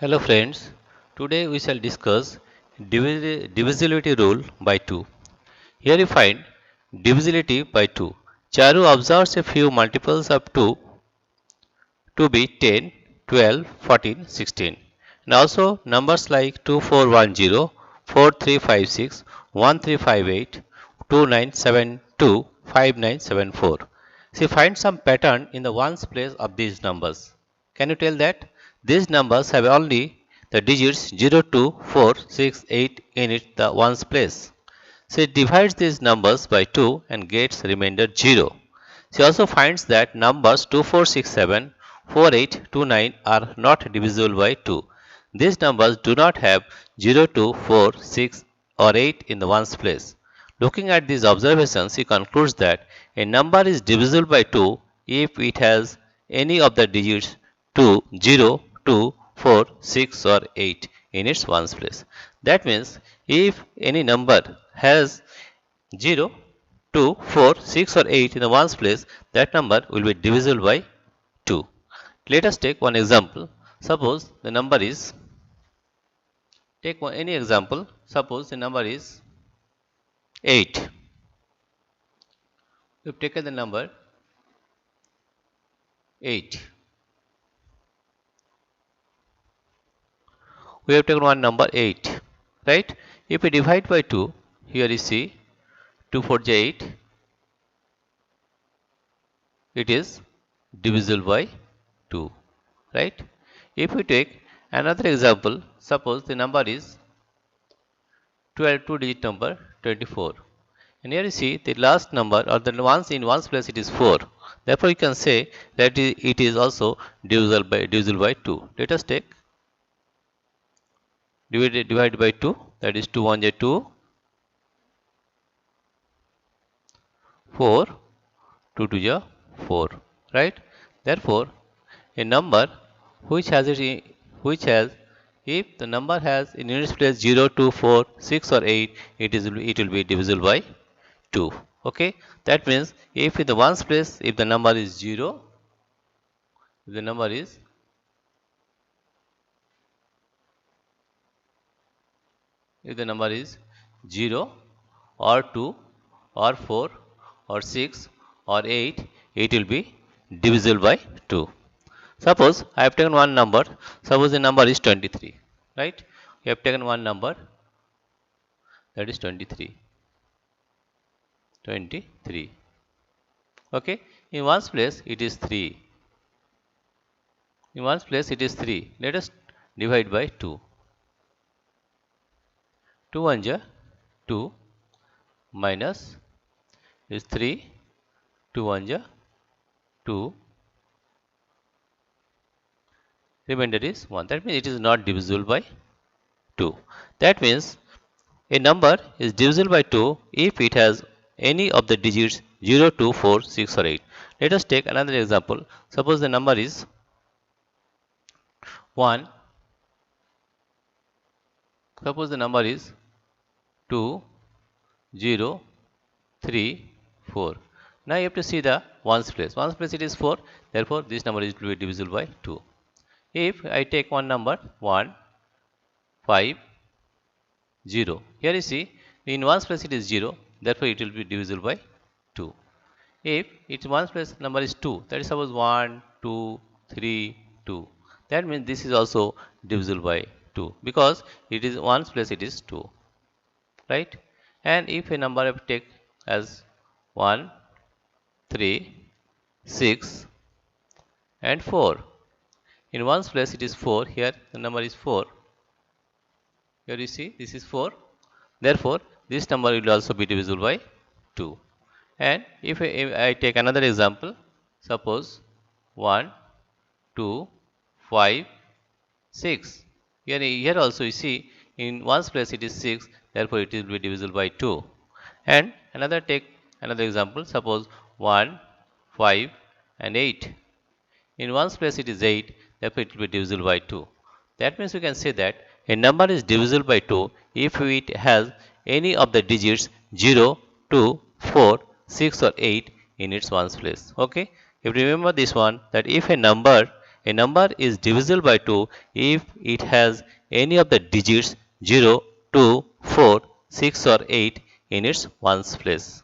Hello friends, today we shall discuss divisibility rule by 2. Here you find divisibility by 2. Charu observes a few multiples of 2 to be 10, 12, 14, 16. And also numbers like 2410, 4356, 1358, 2972, 5974. She finds some pattern in the ones place of these numbers. Can you tell that? These numbers have only the digits 0, 2, 4, 6, 8 in it the ones place. She divides these numbers by 2 and gets remainder 0. She also finds that numbers 2467, 4829 are not divisible by 2. These numbers do not have 0, 2, 4, 6 or 8 in the ones place. Looking at these observations, she concludes that a number is divisible by 2 if it has any of the digits 2, 0, 2, 4, 6 or 8 in its ones place. That means if any number has 0, 2, 4, 6 or 8 in the ones place, that number will be divisible by 2. Let us take one example. Suppose the number is, any example, suppose the number is 8. We have taken the number 8. We have taken one number 8, right? If we divide by 2, here you see 2 4 8, it is divisible by 2, right? If we take another example, suppose the number is 12 two-digit number 24. And here you see the last number or the ones in ones place it is 4. Therefore, you can say that it is also divisible by 2. Let us take divide by 2, that is 2 1 2, 4, 2 2 4, right? Therefore, a number which has if the number has in units place 0, 2, 4, 6 or 8, it will be divisible by 2. Okay, that means if in the ones place if the number is 0, if the number is 0 or 2 or 4 or 6 or 8, it will be divisible by 2. Suppose I have taken one number, suppose the number is 23, right? You have taken one number, that is 23. Okay, in ones place it is 3. In ones place it is 3. Let us divide by 2. 2 1 2 minus is 3. 2 1 2. Remainder is 1. That means it is not divisible by 2. That means a number is divisible by 2 if it has any of the digits 0, 2, 4, 6 or 8. Let us take another example. Suppose the number is 1. Suppose the number is 2, 0, 3, 4. Now you have to see the ones place. Ones place it is 4. Therefore, this number is to be divisible by 2. If I take one number 1, 5, 0. Here you see in ones place it is 0. Therefore, it will be divisible by 2. If its ones place number is 2, that is suppose 1, 2, 3, 2. That means this is also divisible by 2 because it is ones place it is 2, right? And if a number I take as 1, 3, 6 and 4. In ones place it is 4, here the number is 4. Here you see this is 4. Therefore, this number will also be divisible by 2. And if I take another example, suppose 1, 2, 5, 6. Here also you see in ones place it is 6, therefore it will be divisible by 2. And take another example, suppose 1, 5 and 8. In ones place it is 8, therefore it will be divisible by 2. That means we can say that a number is divisible by 2 if it has any of the digits 0, 2, 4, 6 or 8 in its ones place. Okay. If you remember this one, that if a number A number is divisible by 2 if it has any of the digits 0, 2, 4, 6 or 8 in its ones place.